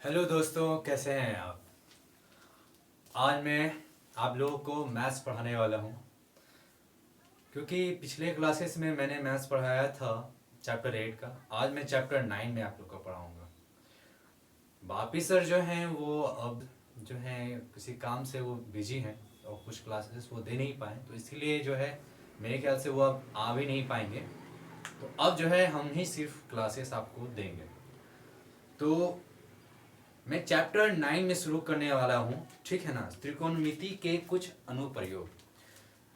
Hello दोस्तों, कैसे हैं आप। आज मैं आप लोगों को मैथ्स पढ़ाने वाला हूँ, क्योंकि पिछले क्लासेस में मैंने मैथ्स पढ़ाया था चैप्टर 8 का। आज मैं चैप्टर 9 में आप लोग को पढ़ाऊँगा। बापी सर जो हैं वो अब जो हैं किसी काम से वो बिजी हैं और कुछ क्लासेस वो दे नहीं पाए, तो इसीलिए जो है मेरे ख्याल से वो अब आ भी नहीं पाएंगे। तो अब जो है हम ही सिर्फ क्लासेस आपको देंगे। तो मैं चैप्टर 9 में शुरू करने वाला हूँ, ठीक है ना। त्रिकोणमिति के कुछ अनुप्रयोग।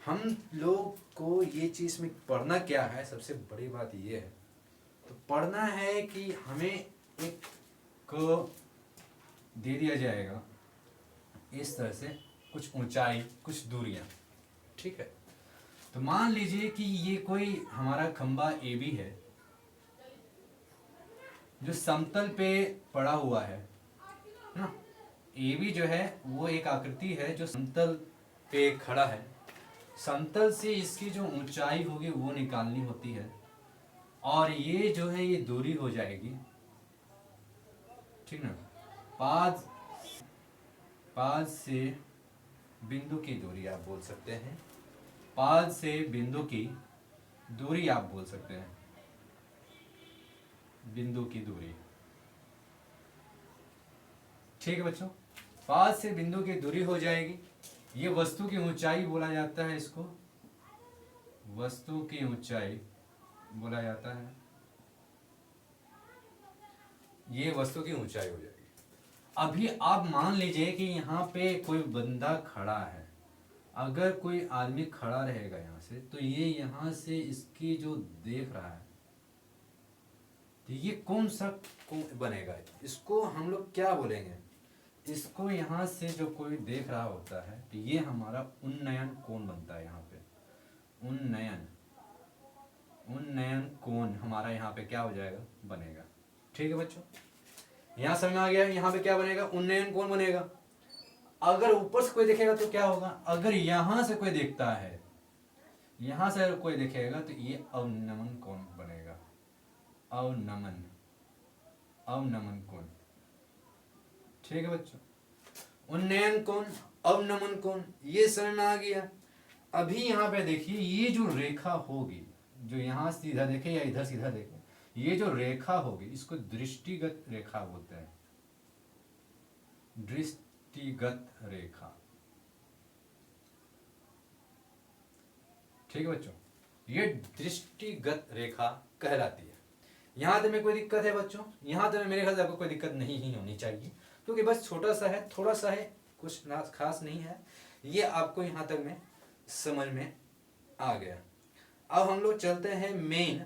हम लोग को ये चीज़ में पढ़ना क्या है, सबसे बड़ी बात ये है। तो पढ़ना है कि हमें एक को दे दिया जाएगा इस तरह से, कुछ ऊंचाई कुछ दूरियां, ठीक है। तो मान लीजिए कि ये कोई हमारा खंबा ए बी है जो समतल पे पड़ा हुआ है ना। ए बी जो है वो एक आकृति है जो समतल पे खड़ा है। समतल से इसकी जो ऊंचाई होगी वो निकालनी होती है, और ये जो है ये दूरी हो जाएगी, ठीक ना। पाद पाद से बिंदु की दूरी आप बोल सकते हैं। पाद से बिंदु की दूरी आप बोल सकते हैं, बिंदु की दूरी, ठीक है बच्चों। पाद से बिंदु की दूरी हो जाएगी। ये वस्तु की ऊंचाई बोला जाता है, इसको वस्तु की ऊंचाई बोला जाता है। ये वस्तु की ऊंचाई हो जाएगी। अभी आप मान लीजिए कि यहाँ पे कोई बंदा खड़ा है। अगर कोई आदमी खड़ा रहेगा यहाँ से, तो ये यहाँ से इसकी जो देख रहा है, तो ये कौन सा कौन बनेगा, इसको हम लोग क्या बोलेंगे। इसको यहाँ से जो कोई देख रहा होता है, तो ये हमारा उन्नयन कोण बनता है। यहाँ पे उन्नयन उन्नयन कोण हमारा यहाँ पे क्या हो जाएगा, बनेगा। ठीक है बच्चों, यहाँ समझ में आ गया। यहाँ पे क्या बनेगा, उन्नयन कोण बनेगा। अगर ऊपर से कोई देखेगा तो क्या होगा, अगर यहां से कोई देखता है, यहां से अगर कोई देखेगा तो ये अवनमन कोण बनेगा। अवनमन अवनमन कोण, ठीक है बच्चों। उन्नयन कोण, अवनमन कोण, ये समझ में आ गया। अभी यहाँ पे देखिए, ये जो रेखा होगी, जो यहाँ सीधा देखे या इधर सीधा देखे, ये जो रेखा होगी इसको दृष्टिगत रेखा बोलते हैं। दृष्टिगत रेखा, ठीक है बच्चों। ये दृष्टिगत रेखा कहलाती है। यहां तक में कोई दिक्कत है बच्चों? यहां तक में मेरे ख्याल से आपको कोई दिक्कत नहीं ही होनी चाहिए, क्योंकि बस छोटा सा है, थोड़ा सा है, कुछ खास नहीं है। ये आपको यहां तक में समझ में आ गया। अब हम लोग चलते हैं मेन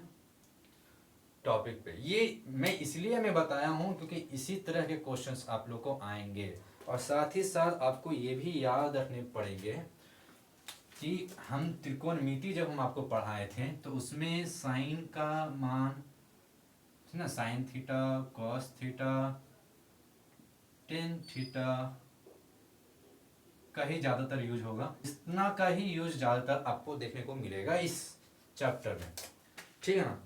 टॉपिक पे। ये मैं बताया हूं क्योंकि इसी तरह के क्वेश्चंस आप लोग को आएंगे, और साथ ही साथ आपको ये भी याद रखने पड़ेंगे कि हम त्रिकोणमिति जब हम आपको पढ़ाए थे तो उसमें साइन का मान, ना, sine theta, cos theta, tan theta का ही ज्यादातर यूज होगा। इतना का ही यूज ज्यादातर आपको देखने को मिलेगा इस चैप्टर में, ठीक है ना।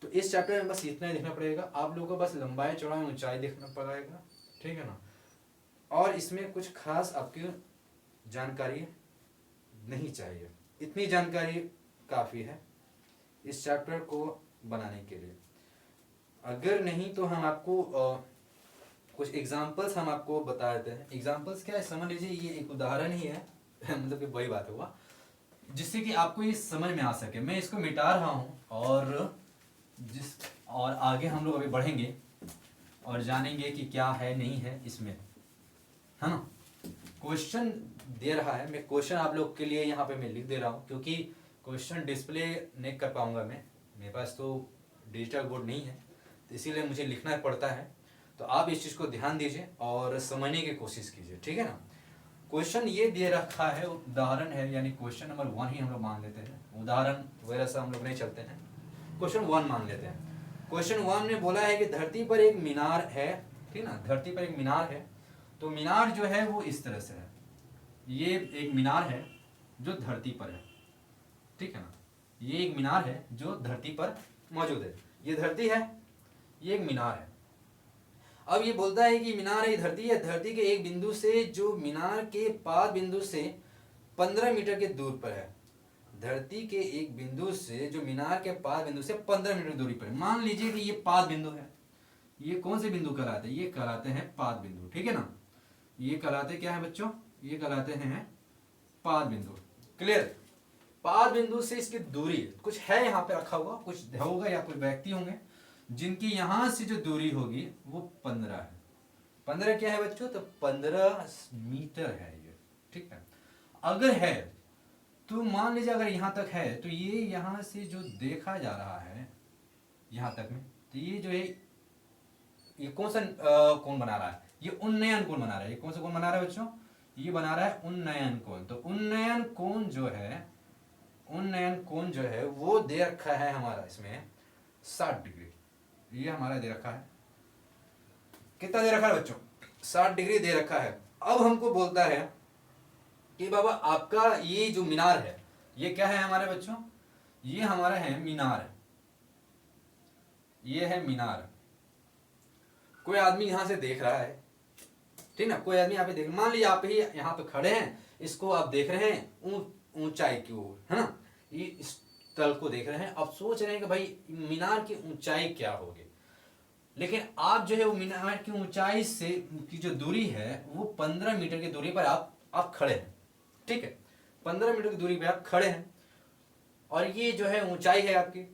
तो इस चैप्टर में बस इतना ही देखना पड़ेगा आप लोगों को, बस लंबाई चौड़ाई ऊंचाई देखना पड़ेगा, ठीक है ना। और इसमें कुछ खास आपकी जानकारी नहीं चाहिए, इतनी जानकारी काफी है इस चैप्टर को बनाने के लिए। अगर नहीं तो हम आपको कुछ एग्जांपल्स हम आपको बता देते हैं। एग्जांपल्स क्या है, समझ लीजिए ये एक उदाहरण ही है मतलब कि वही बात हुआ, जिससे कि आपको ये समझ में आ सके। मैं इसको मिटा रहा हूँ, और आगे हम लोग अभी बढ़ेंगे और जानेंगे कि क्या है नहीं है इसमें, है ना। क्वेश्चन दे रहा है, मैं क्वेश्चन आप लोग के लिए यहाँ पे मैं लिख दे रहा हूँ, क्योंकि क्वेश्चन डिस्प्ले नहीं कर पाऊंगा मैं, मेरे पास तो डिजिटल बोर्ड नहीं है, तो इसीलिए मुझे लिखना पड़ता है। तो आप इस चीज़ को ध्यान दीजिए और समझने की कोशिश कीजिए, ठीक है ना। क्वेश्चन ये दे रखा है, उदाहरण है, यानी क्वेश्चन नंबर 1 ही हम लोग मान लेते हैं, उदाहरण वगैरह से हम लोग नहीं चलते हैं, क्वेश्चन 1 मान लेते हैं। क्वेश्चन 1 में बोला है कि धरती पर एक मीनार है, ठीक ना, धरती पर एक मीनार है। तो मीनार जो है वो इस तरह से है, ये एक मीनार है जो धरती पर है, ठीक है ना। ये एक मीनार है जो धरती पर मौजूद है, ये धरती है, ये एक मीनार है। अब ये बोलता है कि मीनार एक धरती है, धरती के एक बिंदु से जो मीनार के पाद बिंदु से 15 मीटर के दूर पर है। धरती के एक बिंदु से जो मीनार के पाद बिंदु से 15 मीटर दूरी पर है। मान लीजिए कि ये पाद बिंदु है। ये कौन से बिंदु कहलाते हैं? ये कहलाते हैं पाद बिंदु, ठीक है ना। ये कहलाते क्या है बच्चों? ये कहलाते हैं पाद बिंदु। क्लियर? पाद बिंदु से इसकी दूरी कुछ है यहाँ पे रखा हुआ, कुछ होगा या कोई व्यक्ति होंगे जिनकी यहां से जो दूरी होगी वो 15 है। 15 क्या है बच्चों? तो 15 मीटर है ये, ठीक है। अगर है तो मान लीजिए अगर यहां तक है तो ये यहां से जो देखा जा रहा है यहां तक में, तो ये जो है ये कौन सा कोण बना रहा है? ये उन्नयन कोण बना रहा है। ये कौन सा कोण बना रहा है बच्चों? ये बना रहा है उन्नयन कोण। तो उन्नयन कोण जो है, उन्नयन कोण जो है वो दे रखा है हमारा इसमें 60 डिग्री। ये हमारा दे रखा है, कितना दे रखा है बच्चों? 60 डिग्री दे रखा है। अब हमको बोलता है कि बाबा आपका ये जो मीनार है ये क्या है हमारे बच्चों? ये हमारा है मीनार। ये है मीनार। कोई आदमी यहां से देख रहा है, ठीक ना। कोई आदमी यहाँ पे देख, मान लीजिए आप ही यहाँ पे खड़े हैं, इसको आप देख रहे हैं ऊंचाई की ओर, है ना। ये इस तल को देख रहे हैं, अब सोच रहे हैं कि भाई मीनार की ऊंचाई क्या होगी। लेकिन आप जो है वो मीनार की ऊंचाई से की जो दूरी है वो 15 मीटर की दूरी पर आप खड़े हैं, ठीक है। 15 मीटर की दूरी पर आप खड़े हैं और ये जो है ऊंचाई है, आपकी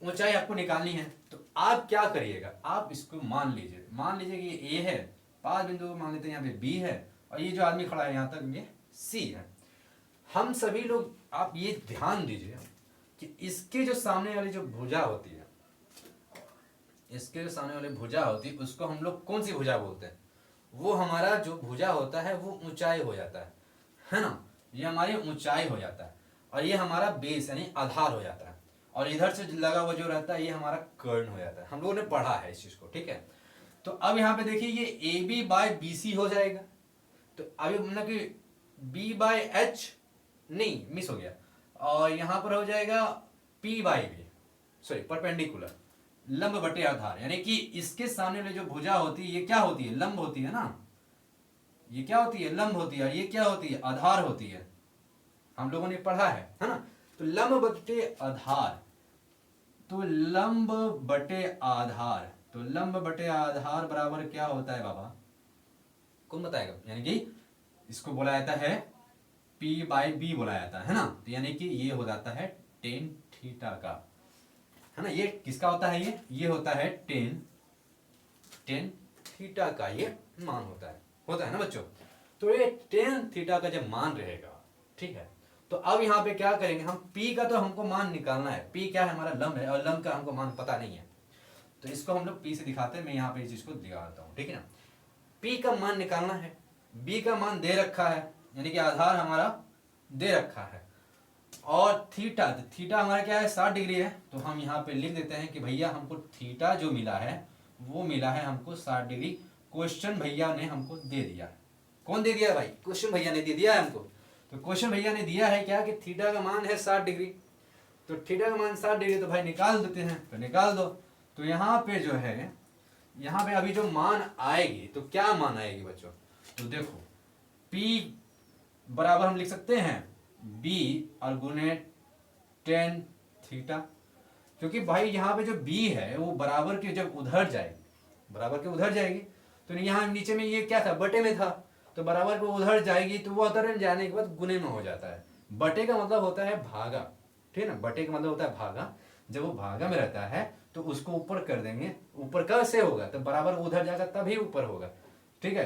ऊंचाई आपको निकालनी है। तो आप क्या करिएगा? आप इसको मान लीजिए कि ये है पाद बिंदु, मान लेते हैं यहाँ पे बी है और ये जो आदमी खड़ा है यहाँ तक ये सी है। हम सभी लोग, आप ये ध्यान दीजिए कि इसके जो सामने वाली जो भुजा होती है, इसके जो सामने वाली भुजा होती है उसको हम लोग कौन सी भुजा बोलते हैं? वो हमारा जो भुजा होता है वो ऊंचाई हो जाता है ना। ये हमारी ऊंचाई हो जाता है और ये हमारा बेस यानी आधार हो जाता है। और इधर से लगा हुआ जो रहता है ये हमारा कर्ण हो जाता है। हम लोगों ने पढ़ा है इस चीज को, ठीक है। तो अब यहाँ पे देखिए ये A B by B C हो जाएगा। तो अभी मतलब कि बी बाय एच नहीं, मिस हो गया, और यहाँ पर हो जाएगा P by B, sorry perpendicular, लंब बटे आधार। यानी कि इसके सामने वाली जो भुजा होती है ये क्या होती है? लंब होती है ना। ये क्या होती है? लंब होती है। और ये क्या होती है? आधार होती है। हम लोगों ने पढ़ा है ना। तो लंब बटे आधार, तो लंब बटे आधार, तो लंब बटे आधार बराबर क्या होता है बाबा? कौन बताएगा? यानी कि इसको बोला जाता है P बाई बी बोला जाता है ना। तो यानी कि ये हो जाता है टेन थीटा का, है ना। ये किसका होता है? ये होता है टेन थीटा का ये मान होता है ना बच्चों। तो ये टेन थीटा का जब मान रहेगा, ठीक है। तो अब यहाँ पे क्या करेंगे हम? P का तो हमको मान निकालना है। P क्या है? हमारा लंब है और लंब का हमको मान पता नहीं है, तो इसको हम लोग P से दिखाते हैं। मैं यहाँ पे इस चीज को दिखाता हूँ, ठीक है ना। P का मान निकालना है, B का मान दे रखा है, यानी कि आधार हमारा दे रखा है। और थीटा, थीटा हमारा क्या है? 60 डिग्री है। तो हम यहाँ पे लिख देते हैं कि भैया हमको थीटा जो मिला है वो मिला है हमको 60 डिग्री। क्वेश्चन भैया ने हमको दे दिया। कौन दे दिया भाई? क्वेश्चन भैया ने दे दिया है हमको। तो क्वेश्चन भैया ने दिया है क्या कि थीटा का मान है 60 डिग्री। तो थीटा का मान 60 डिग्री, तो भाई निकाल देते हैं। तो निकाल दो। तो यहाँ पे जो है, यहाँ पे अभी जो मान आएगी तो क्या मान आएगी बच्चों? तो देखो P बराबर हम लिख सकते हैं B और गुने टेन थीटा, क्योंकि भाई यहाँ पे जो B है वो बराबर के जब उधर जाएगी, तो यहाँ नीचे में ये क्या था? बटे में था। तो बराबर को उधर जाएगी तो वो उधर जाने के बाद गुने में हो जाता है। बटे का मतलब होता है भागा, ठीक है ना। बटे का मतलब होता है भागा। जब वो भागा में रहता है तो उसको ऊपर कर देंगे। ऊपर कैसे होगा? तो बराबर उधर जाएगा तभी ऊपर होगा, ठीक है।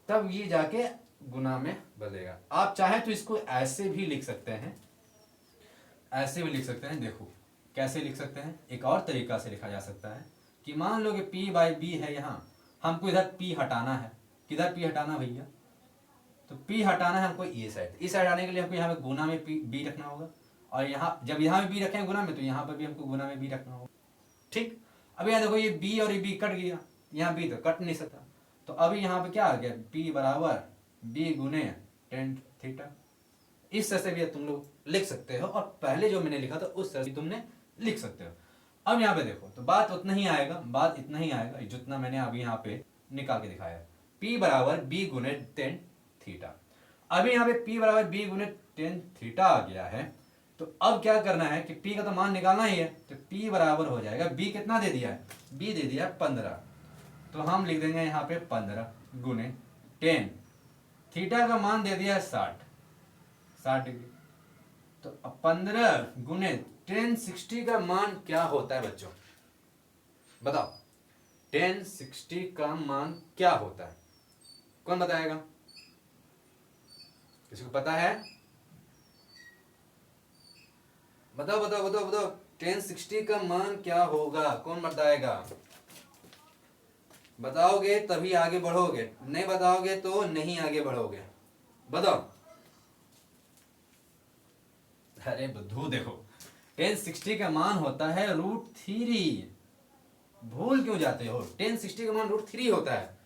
तब ये जाके गुना में बदलेगा। आप चाहे तो इसको ऐसे भी लिख सकते हैं, ऐसे भी लिख सकते हैं। देखो कैसे लिख सकते हैं, एक और तरीका से लिखा जा सकता है कि मान लो कि P बाई बी है, यहाँ हमको इधर P हटाना है। किधर P हटाना भैया? तो P हटाना है हमको ये साइड। इस साइड आने के लिए हमको यहाँ पे गुना में B रखना होगा, और यहाँ जब यहाँ भी B रखें गुना में तो यहाँ पर भी हमको गुना में B रखना होगा, ठीक। अब यहाँ देखो ये B और ये B कट गया, यहाँ B तो कट नहीं सकता। तो अभी यहाँ पे क्या आ गया? P बराबर B गुने टेन थीटा। इस तरह से भी तुम लोग लिख सकते हो, और पहले जो मैंने लिखा था उस तरह से तुमने लिख सकते हो। अब यहाँ पे देखो तो बात उतना ही आएगा, बात इतना ही आएगा जितना मैंने अभी यहाँ पे निकाल के दिखाया, P बराबर B गुने टेन थीटा। अभी यहाँ पे P बराबर B गुने टेन थीटा आ गया है, तो अब क्या करना है कि P का तो मान निकालना ही है, तो P बराबर हो जाएगा, B कितना दे दिया है, B दे दिया 15, तो हम लिख देंगे यहाँ पे 15 गुने टेन, थीटा का मान दे दिया है 60 डिग्री, तो 15 गुने टेन 60 का मान क्या होता है बच्चों, बताओ, टेन 60 का मान क्या होता है, कौन बताएगा, किसी को पता है, बताओ बताओ बताओ बताओ, टेन 60 का मान क्या होगा, कौन बताएगा, बताओगे तभी आगे बढ़ोगे, नहीं बताओगे तो नहीं आगे बढ़ोगे, बताओ। अरे बुद्धू देखो, टेन 60 का मान होता है √3, भूल क्यों जाते हो, टेन 60 का मान √3 होता है,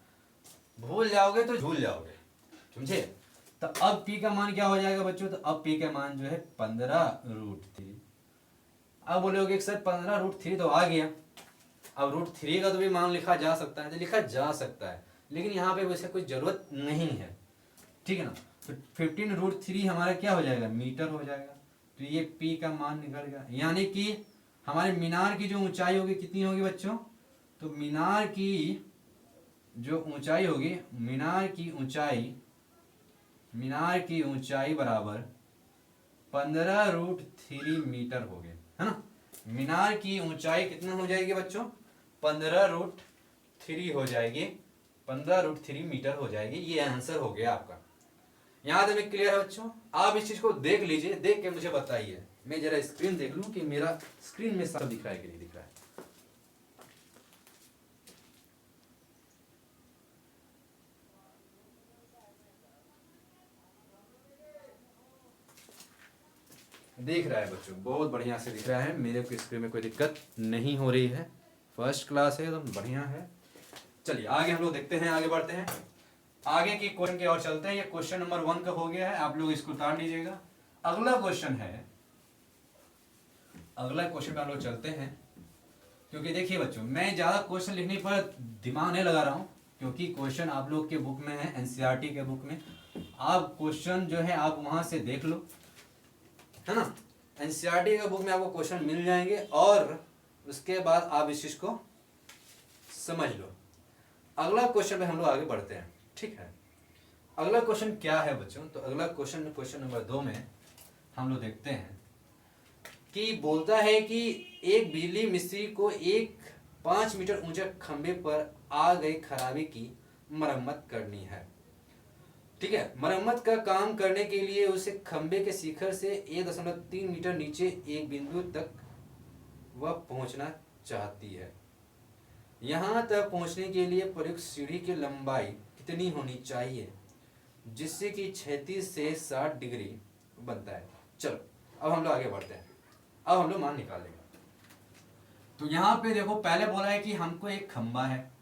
भूल जाओगे तो झूल जाओगे, समझे। तो अब P का मान क्या हो जाएगा बच्चों, तो अब P का मान जो है 15√3। अब बोलोगे सर 15√3 तो आ गया, अब √3 का तो भी मान लिखा जा सकता है, तो लिखा जा सकता है, लेकिन यहाँ पे वैसे कोई जरूरत नहीं है, ठीक है ना। तो 15√3 हमारा क्या हो जाएगा, मीटर हो जाएगा, तो ये P का मान निकल गया, यानी कि हमारे मीनार की जो ऊंचाई होगी कितनी होगी बच्चों, तो मीनार की जो ऊंचाई होगी, मीनार की ऊंचाई बराबर 15√3 मीटर हो गए, है ना। मीनार की ऊंचाई कितना हो जाएगी बच्चों, 15√3 हो जाएगी, 15√3 मीटर हो जाएगी, ये आंसर हो गया आपका। यहाँ तक क्लियर है बच्चों, आप इस चीज को देख लीजिए, देख के मुझे बताइए, मैं जरा स्क्रीन देख लूं कि मेरा स्क्रीन में सब दिख रहा है कि नहीं दिख रहा है। दिख रहा है बच्चों, बहुत बढ़िया से दिख रहा है, मेरे को स्क्रीन में कोई दिक्कत नहीं हो रही है, फर्स्ट क्लास है, एकदम बढ़िया है। चलिए आगे हम लोग देखते हैं, आगे बढ़ते हैं, आगे की क्वेश्चन की ओर चलते हैं। ये क्वेश्चन नंबर 1 का हो गया है, आप लोग इसको उतार लीजिएगा। अगला क्वेश्चन है, अगला क्वेश्चन पे हम लोग चलते हैं, क्योंकि देखिए बच्चों मैं ज्यादा क्वेश्चन लिखने पर दिमाग नहीं लगा रहा हूँ, क्योंकि क्वेश्चन आप लोग के बुक में है, एनसीईआरटी के बुक में, आप क्वेश्चन जो है आप वहां से देख लो, है ना, एनसीईआरटी के बुक में आपको क्वेश्चन मिल जाएंगे, और उसके बाद आप इस चीज को समझ लो। अगला क्वेश्चन पे हम लोग आगे बढ़ते हैं, ठीक है। अगला क्वेश्चन क्या है बच्चों, तो अगला क्वेश्चन नंबर 2 में हम लोग देखते हैं कि बोलता है कि एक बिजली मिस्त्री को एक 5 मीटर ऊंचे खंबे पर आ गई खराबी की मरम्मत करनी है, ठीक है। मरम्मत का काम करने के लिए उसे खंबे के शिखर से 1.3 मीटर नीचे एक बिंदु तक वह पहुंचना चाहती है। यहां तक पहुंचने के लिए प्रयुक्त सीढ़ी की लंबाई कितनी होनी चाहिए जिससे कि 36 से 60 डिग्री बनता है। चलो अब हम लोग आगे बढ़ते हैं, अब हम लोग मान निकालेंगे। तो यहाँ पे देखो पहले बोला है कि हमको एक खंबा है,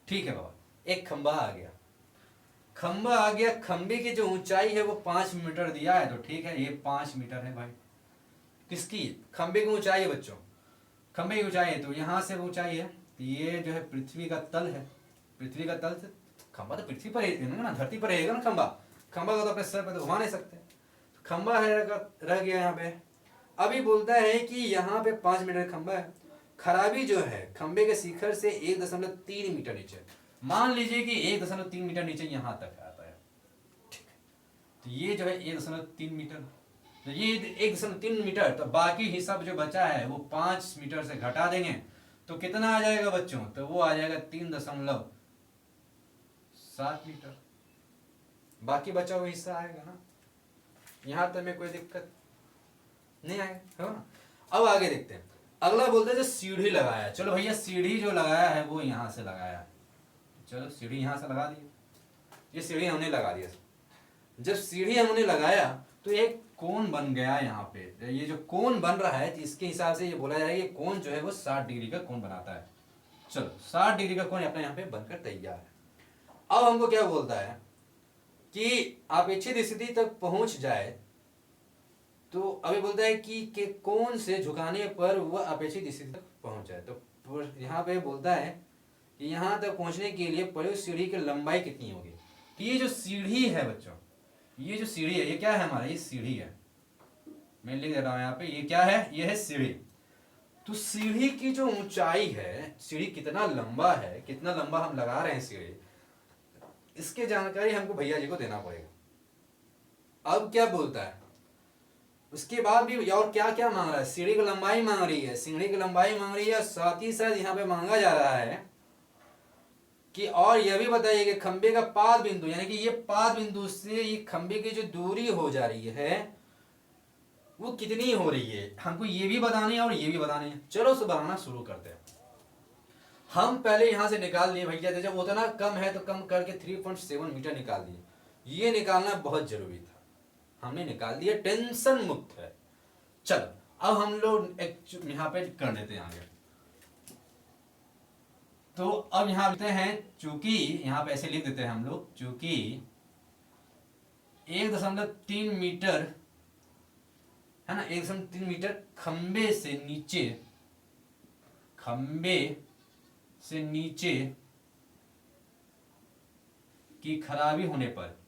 ठीक है बाबा, एक खंबा आ गया, खंबा आ गया, खंबे की जो ऊंचाई है वो 5 मीटर दिया है, तो ठीक है ये 5 मीटर है भाई, किसकी, खंबे की ऊंचाई है बच्चों, खंबे की ऊंचाई है, तो यहाँ से ऊंचाई है, तो ये जो है पृथ्वी का तल है, पृथ्वी का तल से खंबा तो पृथ्वी पर रहेगा ना, धरती पर रहेगा ना खंबा, खंबा को तो अपने सर पर तो घुमा नहीं सकते, खंबा है रह गया यहाँ पे। अभी बोलता है कि यहाँ पे 5 मीटर खंबा है, खराबी जो है खंबे के शिखर से 1.3 मीटर नीचे, मान लीजिए कि 1.3 मीटर नीचे यहाँ तक आता है, ठीक है, तो ये जो है 1.3 मीटर, तो ये 1.3 मीटर, तो बाकी हिस्सा जो बचा है वो 5 मीटर से घटा देंगे तो कितना आ जाएगा बच्चों, तो वो आ जाएगा 3.7 मीटर, बाकी बचा हुआ हिस्सा आएगा ना, यहाँ तक में कोई दिक्कत नहीं आएगा, है ना। अब आगे देखते हैं, अगला बोलते हैं जो सीढ़ी लगाया है, चलो भैया सीढ़ी जो लगाया है वो यहाँ से लगाया है, चलो सीढ़ी यहाँ से लगा दी, ये सीढ़ी हमने लगा दिया, जब सीढ़ी हमने लगाया तो एक कोण बन गया यहाँ पे, ये जो कोण बन रहा है इसके हिसाब से ये बोला जाएगा ये कोण जो है वो 60 डिग्री का कोण बनाता है, चलो 60 डिग्री का कोण अपना यहाँ पे बनकर तैयार है। अब हमको क्या बोलता है कि अपेक्षित स्थिति तक पहुंच जाए, तो अभी बोलता है कि कोण से झुकाने पर वह अपेक्षित स्थिति तक पहुंच जाए, तो यहाँ पे बोलता है कि यहाँ तक पहुँचने के लिए पहले उस सीढ़ी की लंबाई कितनी होगी। तो ये जो सीढ़ी है बच्चों, ये जो सीढ़ी है, ये क्या है हमारा, ये सीढ़ी है, मैं लिख दे रहा हूँ यहाँ पे, ये क्या है, ये है सीढ़ी। तो सीढ़ी की जो ऊंचाई है, सीढ़ी कितना लंबा है, कितना लंबा हम लगा रहे हैं सीढ़ी, इसकी जानकारी हमको भैया जी को देना पड़ेगा। अब क्या बोलता है, उसके बाद भी और क्या क्या मांग रहा है, सीढ़ी की लंबाई मांग रही है, सीढ़ी की लंबाई मांग रही है, साथ ही साथ यहाँ पे मांगा जा रहा है कि और यह भी बताइए कि खंबे का पाद बिंदु, यानी कि ये पाद बिंदु से ये खंबे की जो दूरी हो जा रही है वो कितनी हो रही है, हमको ये भी बतानी है और ये भी बतानी है। चलो उसे बनाना शुरू करते हैं। हम पहले यहां से निकाल लिए भैया, जब उतना कम है तो कम करके 3.7 मीटर निकाल दिए। ये निकालना बहुत जरूरी था, हमने निकाल दिया, टेंशन मुक्त है। चलो अब हम लोग यहाँ पे कर देते हैं आगे। तो अब यहां लिखते हैं, चूंकि यहां पे ऐसे लिख देते हैं हम लोग, चूंकि 1.3 मीटर है ना, 1.3 मीटर खंबे से नीचे की खराबी होने पर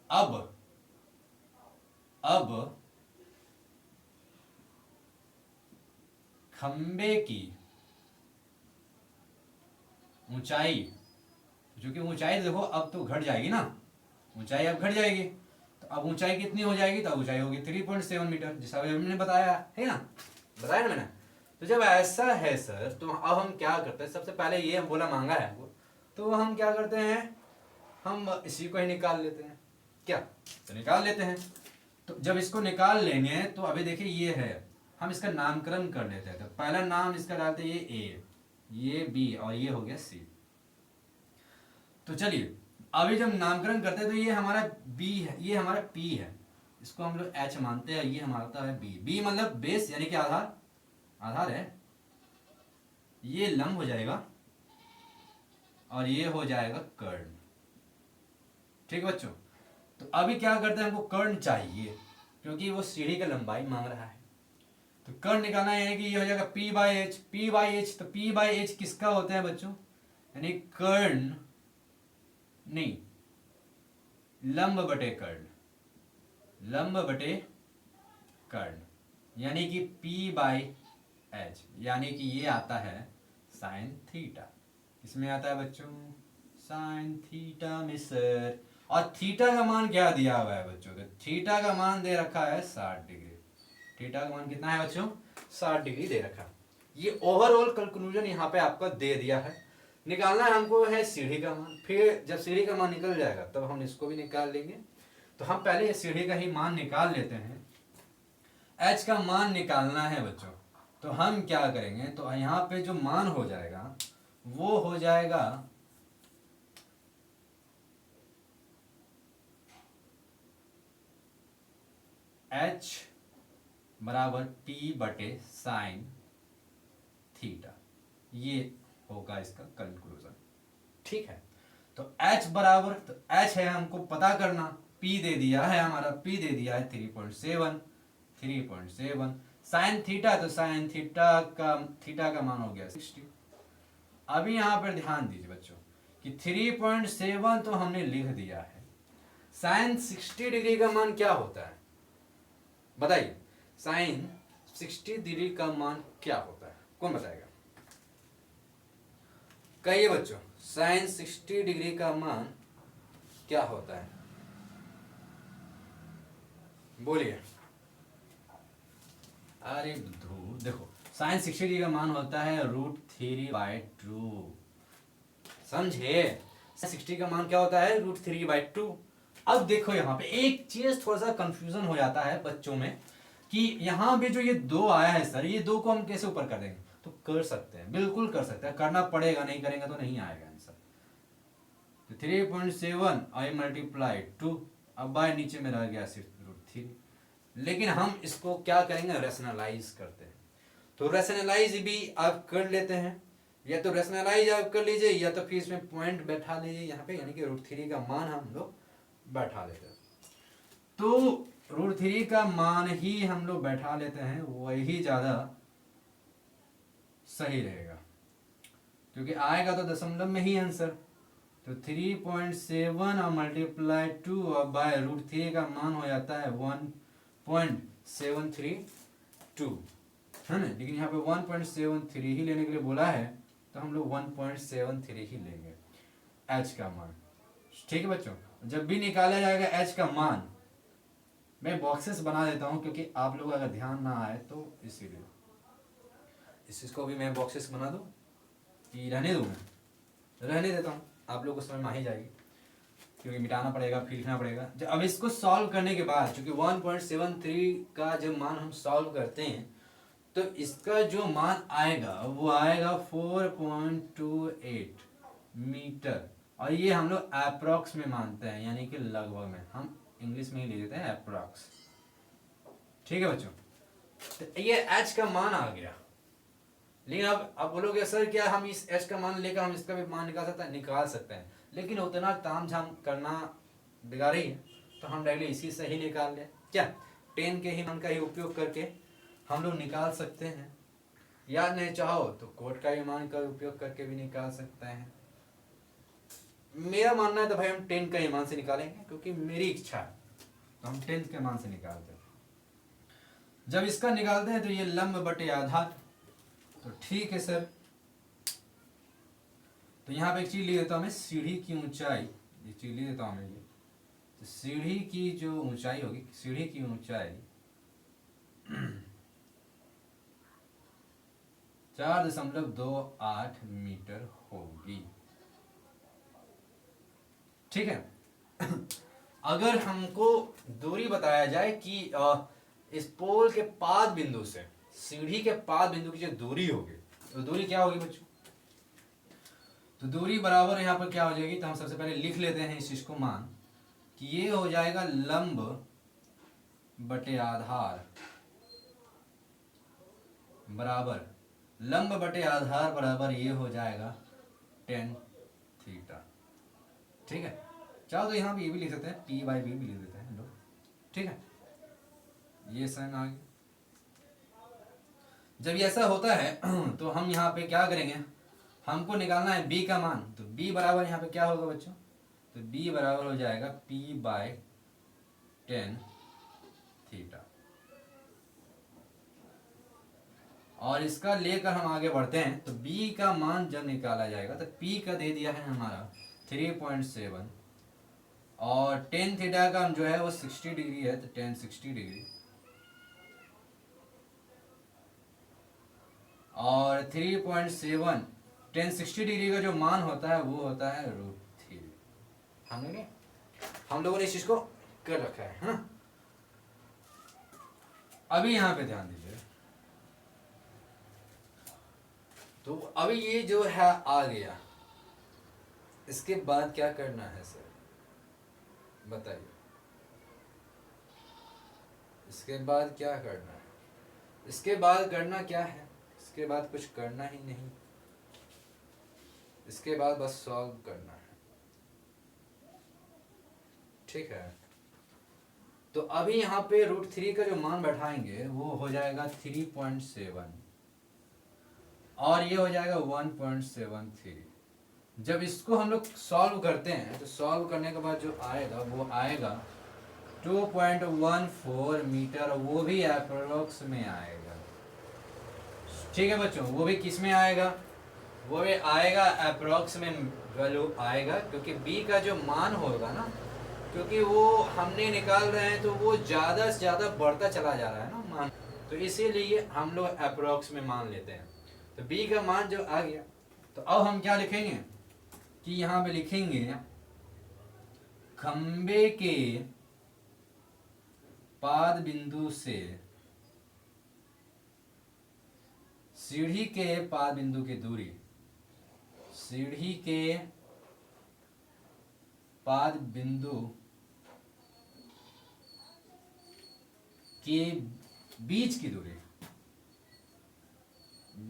अब खंबे की ऊंचाई, जो कि ऊंचाई देखो अब तो घट जाएगी ना, ऊंचाई अब घट जाएगी, तो अब ऊंचाई कितनी हो जाएगी, तो अब ऊंचाई होगी 3.7 मीटर, जैसा हमने बताया है ना, बताया ना मैंने। तो जब ऐसा है सर, तो अब हम क्या करते हैं, सबसे पहले ये हम बोला मांगा है हमको, तो हम क्या करते हैं, हम इसी को ही निकाल लेते हैं, क्या तो निकाल लेते हैं। तो जब इसको निकाल लेंगे तो अभी देखिए ये है, हम इसका नामकरण कर लेते हैं। तो पहला नाम इसका डालते हैं, ये ए, ये बी और ये हो गया सी। तो चलिए अभी जब नामकरण करते हैं तो ये हमारा बी है, ये हमारा पी है, इसको हम लोग एच मानते हैं, ये हमारा होता है बी। बी मतलब बेस यानी कि आधार, आधार है, ये लंब हो जाएगा और ये हो जाएगा कर्ण। ठीक है बच्चों, तो अभी क्या करते हैं, हमको कर्ण चाहिए क्योंकि वो सीढ़ी की लंबाई मांग रहा है। तो कर्ण निकालना है, यानी कि ये हो जाएगा P by H, P by H. तो P बाई एच किसका होता है बच्चों, यानी कर्ण नहीं, लंब बटे कर्ण, लंब बटे कर्ण, यानी कि P बाई एच, यानी कि ये आता है साइन थीटा। इसमें आता है बच्चों साइन थीटा में सर, और थीटा का मान क्या दिया हुआ है बच्चों, तो थीटा का मान दे रखा है 60 डिग्री। थीटा का मान कितना है बच्चों, 60 डिग्री दे रखा। ये ओवरऑल कंक्लूजन यहाँ पे आपका दे दिया है। निकालना हमको है सीढ़ी का मान, फिर जब सीढ़ी का मान निकल जाएगा तब हम इसको भी निकाल लेंगे। तो हम पहले सीढ़ी का ही मान निकाल लेते हैं। एच का मान निकालना है बच्चों, तो हम क्या करेंगे, तो यहाँ पे जो मान हो जाएगा वो हो जाएगा एच बराबर पी बटे साइन थीटा, ये होगा इसका कंक्लूजन। ठीक है, तो h बराबर, तो h है हमको पता करना, p दे दिया है हमारा, p दे दिया है 3.7, 3.7 साइन थीटा, तो साइन थीटा का मान हो गया 60। अभी यहाँ पर ध्यान दीजिए बच्चों कि 3.7 तो हमने लिख दिया है, साइन 60 डिग्री का मान क्या होता है बताइए, साइन 60 डिग्री का मान क्या होता है, कौन बताएगा, कहिए बच्चों, साइन 60 डिग्री का मान क्या होता है, बोलिए। अरे ध्रुव देखो, साइन 60 डिग्री का मान होता है √3/2, समझे, 60 का मान क्या होता है √3/2। अब देखो यहाँ पे एक चीज थोड़ा सा कंफ्यूजन हो जाता है बच्चों में कि यहाँ भी जो ये 2 आया है सर, ये 2 को हम कैसे ऊपर कर देंगे, तो कर सकते हैं, बिल्कुल कर सकते हैं, करना पड़ेगा, नहीं करेंगे तो नहीं आएगा आंसर। तो 3.7 आई मल्टीप्लाई 2, अब बाय नीचे में रह गया सिर्फ √3, लेकिन हम इसको क्या करेंगे, रेशनलाइज करते हैं। तो रेशनलाइज भी आप कर लेते हैं, या तो रेशनलाइज आप कर लीजिए या तो फिर इसमें पॉइंट बैठा लीजिए यहाँ पे, यानी कि √3 का मान हम लोग बैठा लेते हैं। तो √3 का मान ही हम लोग बैठा लेते हैं, वही ज़्यादा सही रहेगा, क्योंकि आएगा तो दशमलव में ही आंसर। तो 3.7 और मल्टीप्लाई 2 और बाय √3 का मान हो जाता है 1.732, है ना। लेकिन यहाँ पे 1.73 ही लेने के लिए बोला है, तो हम लोग 1.73 ही लेंगे h का मान। ठीक है बच्चों, जब भी निकाला जाएगा h का मान, मैं बॉक्सेस बना देता हूँ क्योंकि आप लोग अगर ध्यान ना आए तो इसीलिए। इस चीज़ को भी मैं बॉक्सेस बना दूँ कि रहने दूँ? मैं रहने देता हूँ, आप लोग को समझ में आ ही जाएगी, क्योंकि मिटाना पड़ेगा फिर लिखना पड़ेगा। जब अब इसको सॉल्व करने के बाद, चूंकि 1.73 का जब मान हम सॉल्व करते हैं तो इसका जो मान आएगा वो आएगा 4.28 मीटर, और ये हम लोग अप्रॉक्स में मानते हैं, यानी कि लगभग में, हम इंग्लिश में ही ले देते हैं अप्रॉक्स। ठीक है बच्चों, तो ये h का मान आ गया। लेकिन अब आप बोलोगे सर क्या हम इस h का मान लेकर हम इसका भी मान निकाल सकते हैं? निकाल सकते हैं, लेकिन उतना ताम झाम करना बेकार ही है, तो हम डायरेक्टली इसी से ही निकाल लें। क्या 10 के ही मान का ही उपयोग करके हम लोग निकाल सकते हैं, या नहीं चाहो तो कोट का ही मान का उपयोग करके भी निकाल सकते हैं। मेरा मानना है तो भाई हम 10 का ही मान से निकालेंगे, क्योंकि मेरी इच्छा है, तो हम 10 के मान से निकालते हैं। जब इसका निकालते हैं तो ये लंब बटे आधार, तो ठीक है सर। तो यहाँ पे एक चीज लिख देता हूँ मैं, सीढ़ी की ऊंचाई, ये चीज लिख देता हूँ मैं, ये तो सीढ़ी की जो ऊंचाई होगी, सीढ़ी की ऊंचाई 4.28 मीटर होगी। ठीक है। अगर हमको दूरी बताया जाए कि इस पोल के पाद बिंदु से सीढ़ी के पाद बिंदु की जो दूरी होगी, तो दूरी क्या होगी बच्चों? तो दूरी बराबर यहाँ पर क्या हो जाएगी, तो हम सबसे पहले लिख लेते हैं इस चीज को मान, कि ये हो जाएगा लंब बटे आधार बराबर, लंब बटे आधार बराबर ये हो जाएगा tan थीटा। ठीक है, चाहो तो यहाँ भी ये भी लिख सकते हैं, p/b भी लिख देते हैं लोग। ठीक है, ये साइन आ गया। जब ऐसा होता है तो हम यहाँ पे क्या करेंगे, हमको निकालना है b का मान, तो b बराबर यहाँ पे क्या होगा बच्चों, तो b बराबर हो जाएगा p/tan थीटा। और इसका लेकर हम आगे बढ़ते हैं, तो b का मान जब निकाला जाएगा तो p का दे दिया है हमारा 3.7, और tan थीटा का जो है वो 60 डिग्री है, तो tan 60 डिग्री, और 3.7 tan 60 डिग्री का जो मान होता है वो होता है √3। हम लोगों ने इस चीज को कर रखा है ना। अभी यहाँ पे ध्यान दीजिए, तो अभी ये जो है आ गया, इसके बाद क्या करना है सर बताइए? इसके बाद क्या करना है? इसके बाद करना क्या है? इसके बाद कुछ करना ही नहीं, इसके बाद बस सॉल्व करना है। ठीक है, तो अभी यहाँ पे √3 का जो मान बैठाएंगे वो हो जाएगा 3.7, और ये हो जाएगा 1.73। जब इसको हम लोग सॉल्व करते हैं तो सॉल्व करने के बाद जो आएगा वो आएगा 2.14 मीटर, वो भी अप्रोक्स में आएगा। ठीक है बच्चों, वो भी किस में आएगा? वो भी आएगा अप्रोक्स में वैल्यू आएगा, क्योंकि b का जो मान होगा ना, क्योंकि वो हमने निकाल रहे हैं तो वो ज़्यादा से ज़्यादा बढ़ता चला जा रहा है ना मान, तो इसीलिए हम लोग अप्रोक्स में मान लेते हैं। तो b का मान जो आ गया, तो अब हम क्या लिखेंगे कि यहाँ पे लिखेंगे खंबे के पाद बिंदु से सीढ़ी के पाद बिंदु की दूरी, सीढ़ी के पाद बिंदु के बीच की दूरी,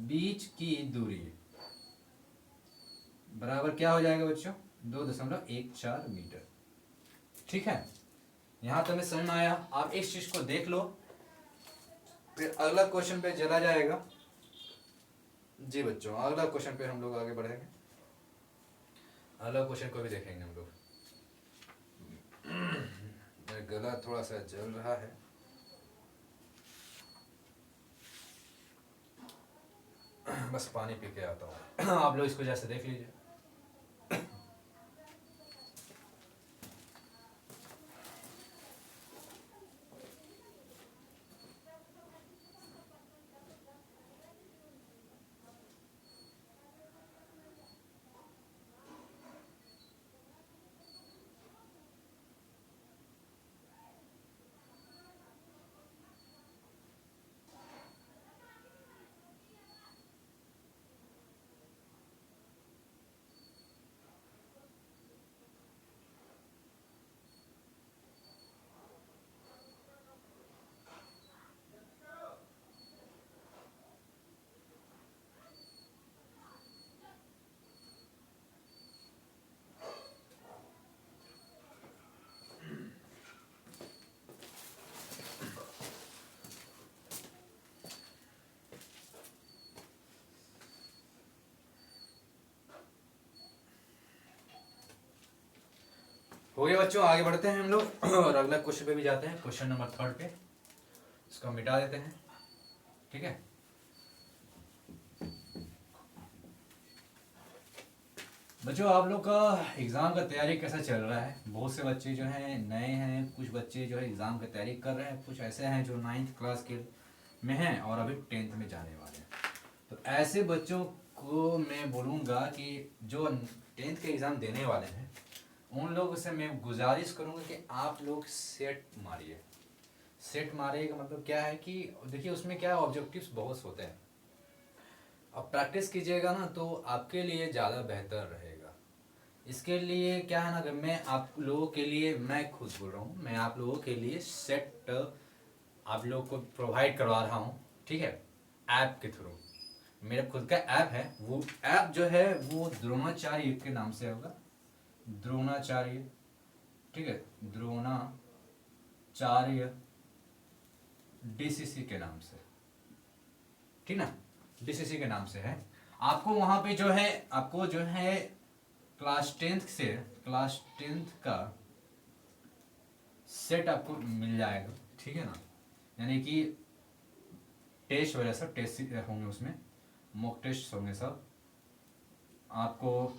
बीच की दूरी बराबर क्या हो जाएगा बच्चों? 2.14 मीटर। ठीक है, यहाँ तुम्हें समझ में आया? आप इस चीज को देख लो, फिर अगला क्वेश्चन पे चला जाएगा। जी बच्चों, अगला क्वेश्चन पे हम लोग आगे बढ़ेंगे, अगला क्वेश्चन को भी देखेंगे हम लोग। मेरा गला थोड़ा सा जल रहा है। बस पानी पी के आता हूँ। आप लोग इसको जैसे देख लीजिए। हो गया बच्चों, आगे बढ़ते हैं हम लोग और अगला क्वेश्चन पे भी जाते हैं, क्वेश्चन नंबर 3 पे। इसको मिटा देते हैं, ठीक है। बच्चों, आप लोग का एग्ज़ाम का तैयारी कैसा चल रहा है? बहुत से बच्चे जो हैं नए हैं, कुछ बच्चे जो है एग्ज़ाम की तैयारी कर रहे हैं, कुछ ऐसे हैं जो 9th क्लास के में हैं और अभी 10th में जाने वाले हैं। तो ऐसे बच्चों को मैं बोलूँगा कि जो 10th के एग्ज़ाम देने वाले हैं, उन लोगों से मैं गुजारिश करूँगा कि आप लोग सेट मारिए। सेट मारिए का मतलब क्या है कि देखिए, उसमें क्या ऑब्जेक्टिव्स बहुत होते हैं। अब प्रैक्टिस कीजिएगा ना तो आपके लिए ज़्यादा बेहतर रहेगा। इसके लिए क्या है ना कि मैं आप लोगों के लिए, मैं खुद बोल रहा हूँ, मैं आप लोगों के लिए सेट आप लोगों को प्रोवाइड करवा रहा हूँ, ठीक है, ऐप के थ्रू। मेरा खुद का ऐप है, वो ऐप जो है वो द्रोणाचार्य के नाम से होगा। द्रोणाचार्य, ठीक है, द्रोणाचार्य DCC के नाम से, ठीक ना, DCC के नाम से है। आपको वहाँ पे जो है, आपको जो है क्लास 10th का सेट आपको मिल जाएगा, ठीक है ना। यानी कि टेस्ट वगैरह सब टेस्ट होंगे उसमें, मॉक टेस्ट होंगे सब। आपको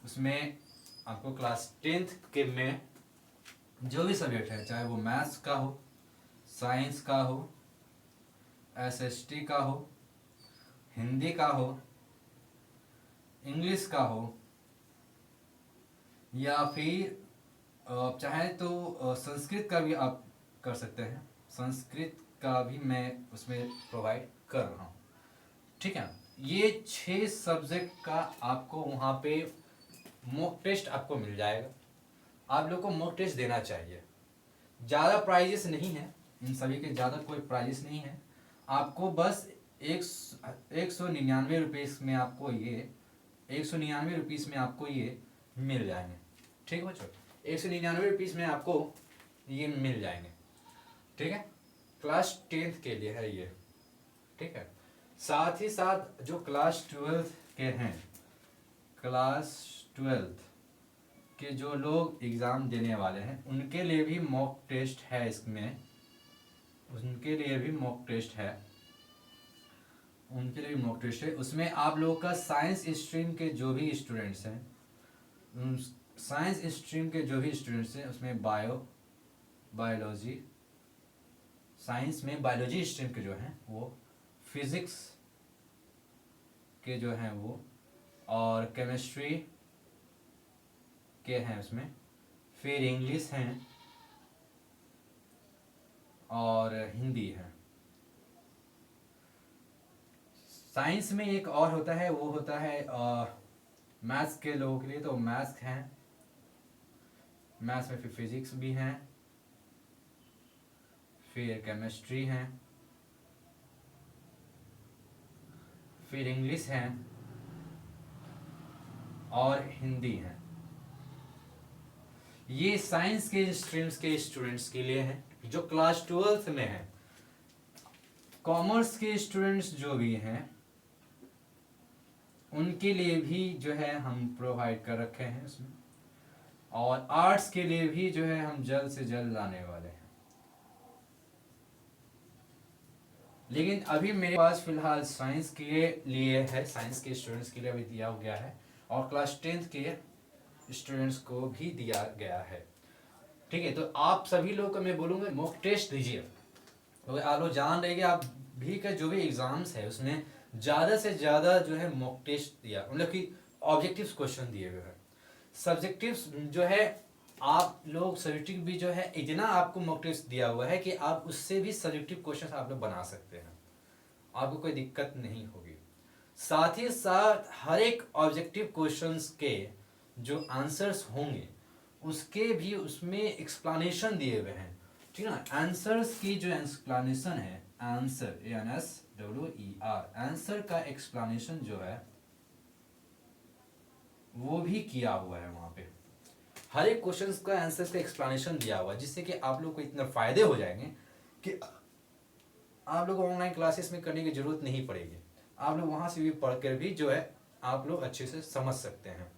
उसमें आपको क्लास 10th के में जो भी सब्जेक्ट है, चाहे वो मैथ्स का हो, साइंस का हो, SST का हो, हिंदी का हो, इंग्लिश का हो, या फिर चाहे तो संस्कृत का भी आप कर सकते हैं। संस्कृत का भी मैं उसमें प्रोवाइड कर रहा हूँ, ठीक है। ये 6 सब्जेक्ट का आपको वहाँ पे मॉक टेस्ट आपको मिल जाएगा। आप लोग को मॉक टेस्ट देना चाहिए। ज़्यादा प्राइजेस नहीं है, इन सभी के ज़्यादा कोई प्राइजेस नहीं है। आपको बस 199 रुपीज़ में आपको ये 199 रुपीज़ में आपको ये मिल जाएंगे, ठीक है बच्चों। 199 रुपीज़ में आपको ये मिल जाएंगे, ठीक है। क्लास 10th के लिए है ये, ठीक है। साथ ही साथ जो क्लास 12th के हैं, क्लास 12th के जो लोग एग्ज़ाम देने वाले हैं, उनके लिए भी मॉक टेस्ट है इसमें, उनके लिए भी मॉक टेस्ट है, उनके लिए भी मॉक टेस्ट है। उसमें आप लोगों का साइंस स्ट्रीम के जो भी स्टूडेंट्स हैं, साइंस स्ट्रीम के जो भी स्टूडेंट्स हैं, उसमें बायोलॉजी, साइंस में बायोलॉजी स्ट्रीम के जो हैं वो, फिज़िक्स के जो हैं वो, और केमिस्ट्री के हैं उसमें, फिर इंग्लिश हैं और हिंदी है। साइंस में एक और होता है, वो होता है मैथ्स के लोगों के लिए, तो मैथ्स हैं, मैथ्स में फिर फिजिक्स भी हैं, फिर केमिस्ट्री हैं, फिर इंग्लिश हैं और हिंदी है। ये साइंस के स्ट्रीम्स के स्टूडेंट्स के लिए है जो क्लास 12th में है। कॉमर्स के स्टूडेंट्स जो भी हैं उनके लिए भी जो है हम प्रोवाइड कर रखे हैं इसमें, और आर्ट्स के लिए भी जो है हम जल्द से जल्द लाने वाले हैं। लेकिन अभी मेरे पास फिलहाल साइंस के लिए है, साइंस के स्टूडेंट्स के लिए अभी दिया गया है, और क्लास 10th के स्टूडेंट्स को भी दिया गया है। ठीक है, तो आप सभी लोग को मैं बोलूँगा मॉक टेस्ट दीजिए, क्योंकि आप लोग जान रहे कि आप भी का जो भी एग्जाम्स है उसमें ज़्यादा से ज़्यादा जो है मॉक टेस्ट दिया, मतलब कि ऑब्जेक्टिव क्वेश्चन दिए हुए हैं। सब्जेक्टिव्स जो है आप लोग सब्जेक्टिव भी जो है इतना आपको मॉक टेस्ट दिया हुआ है कि आप उससे भी सब्जेक्टिव क्वेश्चन आप लोग बना सकते हैं, आपको कोई दिक्कत नहीं होगी। साथ ही साथ हर एक ऑब्जेक्टिव क्वेश्चंस के जो आंसर्स होंगे उसके भी उसमें एक्सप्लेनेशन दिए हुए हैं। ठीक है ना, आंसर्स की जो एक्सप्लेनेशन है, आंसर ANSWER, आंसर का एक्सप्लेनेशन जो है वो भी किया हुआ है वहां पे। हर एक क्वेश्चन का आंसर का एक्सप्लेनेशन दिया हुआ है, जिससे कि आप लोग को इतने फायदे हो जाएंगे कि आप लोग को ऑनलाइन क्लासेस में करने की जरूरत नहीं पड़ेगी। आप लोग वहां से भी पढ़कर भी जो है आप लोग अच्छे से समझ सकते हैं।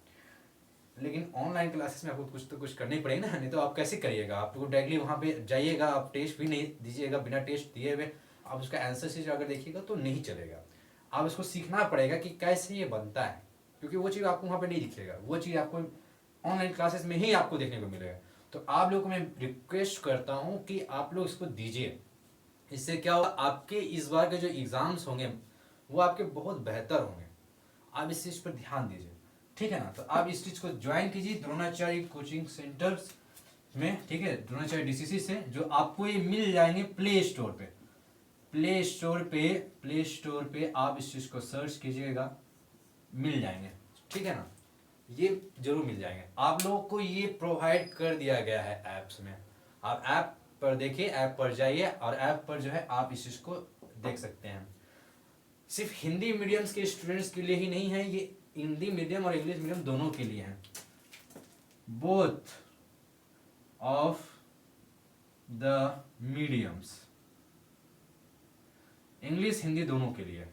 लेकिन ऑनलाइन क्लासेस में आपको कुछ तो कुछ करना ही पड़ेगा ना, नहीं तो आप कैसे करिएगा। आप लोग डायरेक्टली वहाँ पे जाइएगा, आप टेस्ट भी नहीं दीजिएगा, बिना टेस्ट दिए हुए आप उसका आंसर शीट अगर देखिएगा तो नहीं चलेगा। आप इसको सीखना पड़ेगा कि कैसे ये बनता है, क्योंकि वो चीज़ आपको वहाँ पे नहीं दिखेगा, वो चीज़ आपको ऑनलाइन क्लासेस में ही आपको देखने को मिलेगा। तो आप लोगों को मैं रिक्वेस्ट करता हूँ कि आप लोग इसको दीजिए। इससे क्या होगा, आपके इस बार के जो एग्ज़ाम्स होंगे वो आपके बहुत बेहतर होंगे। आप इस चीज़ पर ध्यान दीजिए, ठीक है ना। तो आप इस चीज़ को ज्वाइन कीजिए द्रोणाचार्य कोचिंग सेंटर्स में, ठीक है, द्रोणाचार्य DCC से, जो आपको ये मिल जाएंगे प्ले स्टोर पे। प्ले स्टोर पे आप इस चीज़ को सर्च कीजिएगा, मिल जाएंगे, ठीक है ना। ये जरूर मिल जाएंगे। आप लोगों को ये प्रोवाइड कर दिया गया है ऐप्स में। आप ऐप पर देखिए, ऐप पर जाइए और ऐप पर जो है आप इस चीज़ को देख सकते हैं। सिर्फ हिंदी मीडियम्स के स्टूडेंट्स के लिए ही नहीं है, ये हिंदी मीडियम और इंग्लिश मीडियम दोनों के लिए है। Both of the mediums, English Hindi दोनों के लिए,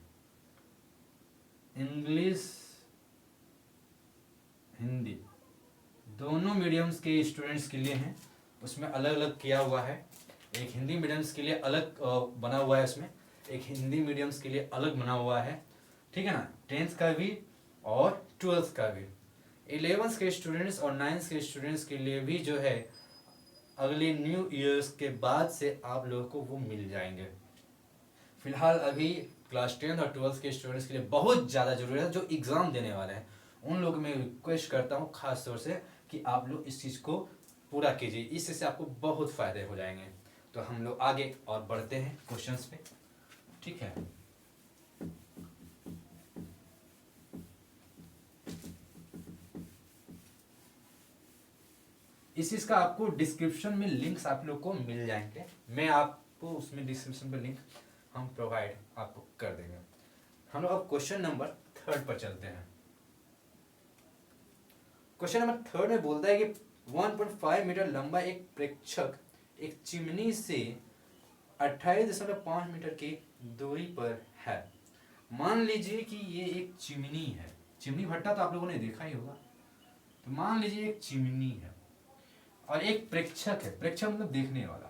इंग्लिश हिंदी दोनों मीडियम्स के स्टूडेंट्स के लिए हैं। उसमें अलग अलग किया हुआ है, एक हिंदी मीडियम्स के लिए अलग बना हुआ है, उसमें एक हिंदी मीडियम्स के लिए अलग बना हुआ है, ठीक है ना। 10th का भी और 12th का भी। 11th के स्टूडेंट्स और 9th के स्टूडेंट्स के लिए भी जो है अगले न्यू ईयर्स के बाद से आप लोगों को वो मिल जाएंगे। फिलहाल अभी क्लास 10th और 12th के स्टूडेंट्स के लिए बहुत ज़्यादा जरूरी है, जो एग्ज़ाम देने वाले हैं उन लोगों में रिक्वेस्ट करता हूँ खास तौर से कि आप लोग इस चीज़ को पूरा कीजिए, इससे आपको बहुत फ़ायदे हो जाएंगे। तो हम लोग आगे और बढ़ते हैं क्वेश्चंस पे, ठीक है। इस चीज़ का आपको डिस्क्रिप्शन में लिंक्स आप लोग को मिल जाएंगे, मैं आपको उसमें डिस्क्रिप्शन पे लिंक हम प्रोवाइड आपको कर देंगे। हम लोग अब क्वेश्चन नंबर 3 पर चलते हैं। क्वेश्चन नंबर 3 में बोलता है कि 1.5 मीटर लंबा एक प्रेक्षक एक चिमनी से 28.5 मीटर की दूरी पर है। मान लीजिए कि ये एक चिमनी है, चिमनी भट्टा तो आप लोगों ने देखा ही होगा। तो मान लीजिए एक चिमनी है और एक प्रेक्षक है, प्रेक्षक मतलब देखने वाला।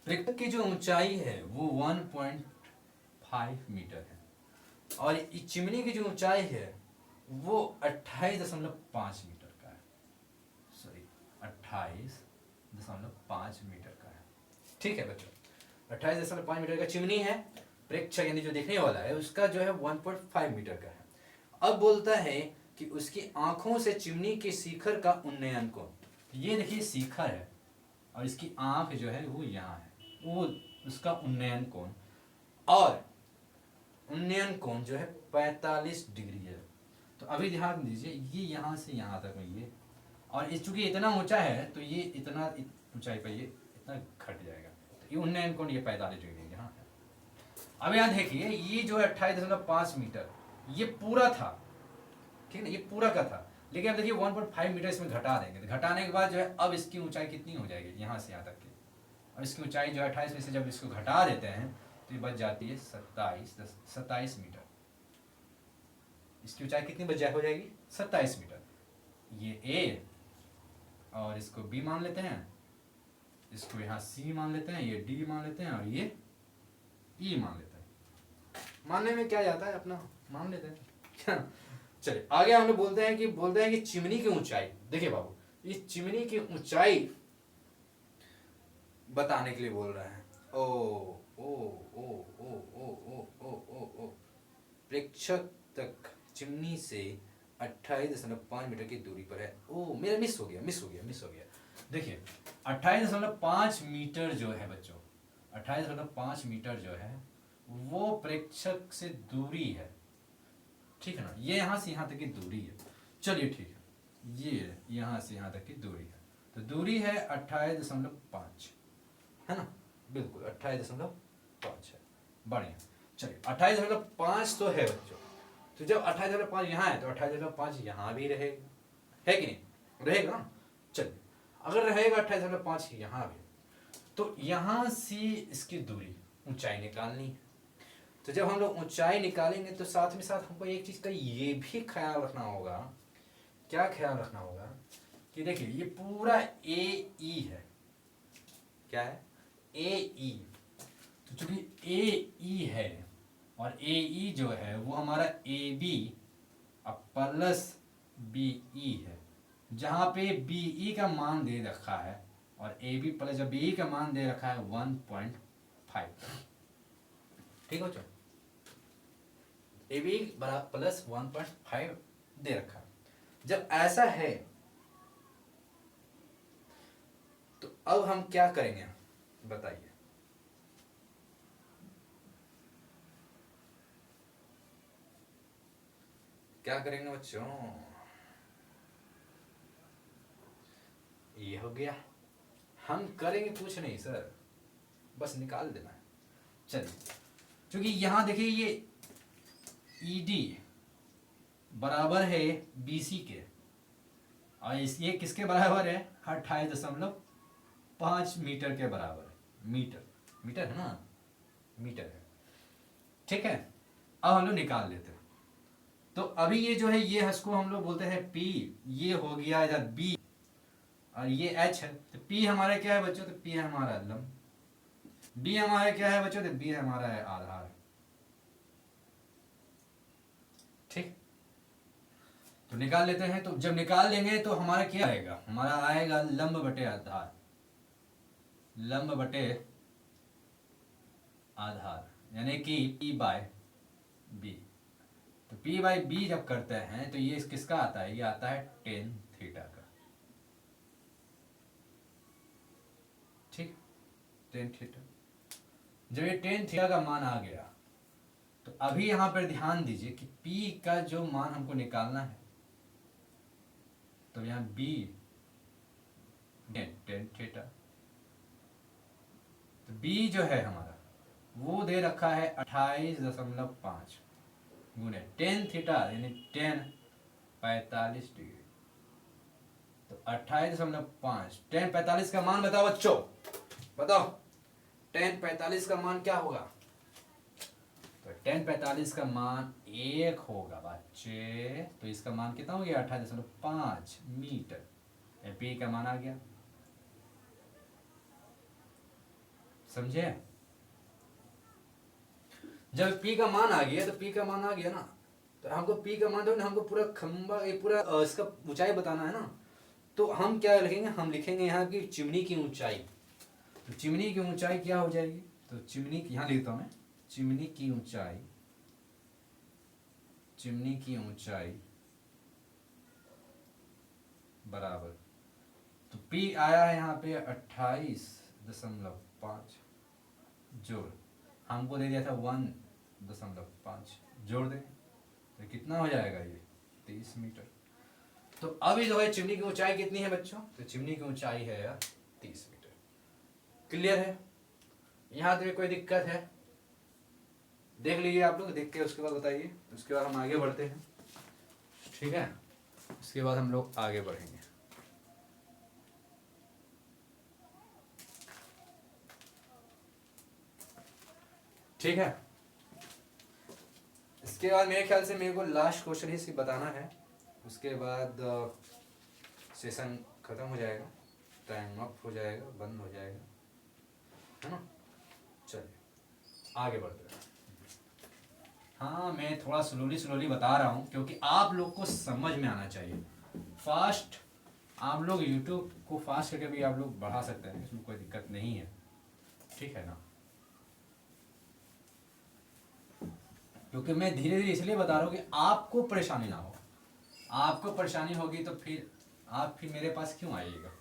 प्रेक्षक की जो ऊंचाई है वो 1.5 मीटर है और इस चिमनी की जो ऊंचाई है वो 28.5 मीटर का है, सॉरी 28.5 मीटर का है, ठीक है बच्चों। 28.5 मीटर का चिमनी है, प्रेक्षक यानी जो देखने वाला है उसका जो है 1.5 मीटर का है। अब बोलता है कि उसकी आंखों से चिमनी के शिखर का उन्नयन कोण, ये देखिए शिखर है और इसकी आंख जो है वो यहाँ है, वो उसका उन्नयन कोण, और उन्नयन कोण जो है 45 डिग्री है। तो अभी ध्यान दीजिए, ये यहाँ से यहाँ तक है ये, और चूंकि इतना ऊंचा है तो ये इतना ऊंचाई पर ये इतना घट जाएगा। तो ये उन्नयन कोण ये 45 डिग्री यहाँ है। अब यहाँ देखिए ये जो है 28.5 मीटर ये पूरा था, ठीक है ना, ये पूरा का था। लेकिन अब देखिए 1.5 मीटर इसमें घटा देंगे, तो घटाने के बाद जो है अब इसकी ऊंचाई कितनी हो जाएगी यहाँ से यहाँ तक की। अब इसकी ऊंचाई जो 28 में से जब इसको घटा देते हैं तो ये बच जाती है 27 मीटर। इसकी ऊंचाई कितनी बच जाए हो जाएगी 27 मीटर। ये ए और इसको बी मान लेते हैं, इसको यहाँ सी मान लेते हैं, ये डी मान लेते हैं और ये ई मान लेते हैं। मानने में क्या जाता है, अपना मान लेते हैं। चलिए आगे हम लोग बोलते हैं कि चिमनी की ऊंचाई। देखिए बाबू, इस चिमनी की ऊंचाई बताने के लिए बोल रहा है। ओ ओ ओ ओ ओ ओ ओ ओ ओ प्रेक्षक तक चिमनी से 28.5 मीटर की दूरी पर है। ओ मेरा मिस हो गया। देखिए 28.5 मीटर जो है बच्चों, 28.5 मीटर जो है वो प्रेक्षक से दूरी है, ठीक है ना। ये यहाँ से यहाँ तक की दूरी है। चलिए ठीक है, ये यहाँ से यहाँ तक की दूरी है, तो दूरी है 28.5, है ना, बिल्कुल 28.5 है। बढ़िया। चलिए 28.5 तो है बच्चों, तो जब 28.5 यहाँ है तो 28.5 यहाँ भी रहेगा, है कि नहीं, रहेगा ना। चलिए अगर रहेगा 28.5 यहाँ भी, तो यहाँ से इसकी दूरी ऊंचाई निकालनी है। तो जब हम लोग ऊंचाई निकालेंगे तो साथ में साथ हमको एक चीज का ये भी ख्याल रखना होगा। क्या ख्याल रखना होगा कि देखिए ये पूरा ए ई है, क्या है, ए ई। तो चूंकि ए ई है और ए ई जो है वो हमारा A B plus B E है, जहां पे बी ई का मान दे रखा है और ए बी प्लस जब बी ई का मान दे रखा है 1.5, ठीक हो चलो, ए बी प्लस 1.5 दे रखा है। जब ऐसा है तो अब हम क्या करेंगे बताइए। क्या करेंगे बच्चों, ये हो गया। हम करेंगे कुछ नहीं सर, बस निकाल देना है। चलिए क्योंकि यहां देखिए ये ईडी बराबर है बीसी के, और ये किसके बराबर है, 28.5 मीटर के बराबर है। मीटर है ना, मीटर है, ठीक है। अब हम लोग निकाल लेते हैं। तो अभी ये जो है ये इसको हम लोग बोलते हैं पी, ये हो गया इधर बी और ये एच है। तो पी हमारा क्या है बच्चों, तो पी है हमारा लंब, बी हमारा क्या है बच्चों, तो बी हमारा है आधार, ठीक। तो निकाल लेते हैं। तो जब निकाल लेंगे तो हमारा क्या आएगा, हमारा आएगा लंब बटे आधार, लंब बटे आधार यानी कि P बाय बी। तो P बाय बी जब करते हैं तो ये किसका आता है, ये आता है टेन थीटा का, ठीक, टेन थीटा। जब ये टेन थीटा का मान आ गया तो अभी यहां पर ध्यान दीजिए कि P का जो मान हमको निकालना है, तो यहाँ B टेन थीटा, तो B जो है हमारा वो दे रखा है 28.5 गुने टेन थीटा यानी 45 डिग्री। तो 28.5 10 45 का मान बताओ बच्चों, बताओ 10 45 का मान क्या होगा। तो 10 45 का मान 1 होगा बच्चे। तो इसका मान कितना हो गया 28.5 मीटर। पी का मान आ गया, समझे। जब P का मान आ गया तो P का मान आ गया ना, तो हमको P का मान, तो हमको पूरा खंबा ये पूरा इसका ऊंचाई बताना है ना। तो हम क्या लिखेंगे, हम लिखेंगे यहाँ की चिमनी की ऊंचाई। तो चिमनी की ऊंचाई क्या हो जाएगी, तो चिमनी की यहाँ लिखता हूं मैं, चिमनी की ऊंचाई, चिमनी की ऊंचाई बराबर, तो P आया है यहाँ पे 28.5 जोड़ हमको दे दिया था 1.5 जोड़ दें तो कितना हो जाएगा ये 30 मीटर। तो अभी जो है चिमनी की ऊंचाई कितनी है बच्चों, तो चिमनी की ऊंचाई है यार 30 मीटर। क्लियर है, यहाँ तक कोई दिक्कत है, देख लीजिए आप लोग, देख के उसके बाद बताइए, उसके बाद हम आगे बढ़ते हैं, ठीक है। उसके बाद हम लोग आगे बढ़ेंगे। ठीक है, इसके बाद मेरे ख्याल से मेरे को लास्ट क्वेश्चन ही बताना है, उसके बाद सेशन खत्म हो जाएगा, टाइम अप हो जाएगा, बंद हो जाएगा, है ना। चलिए आगे बढ़ते हैं। हाँ, मैं थोड़ा स्लोली बता रहा हूँ क्योंकि आप लोग को समझ में आना चाहिए। फास्ट आप लोग यूट्यूब को फास्ट करके भी आप लोग बढ़ा सकते हैं, इसमें कोई दिक्कत नहीं है, ठीक है ना। क्योंकि मैं धीरे धीरे इसलिए बता रहा हूँ कि आपको परेशानी ना हो। आपको परेशानी होगी तो फिर आप मेरे पास क्यों आइएगा।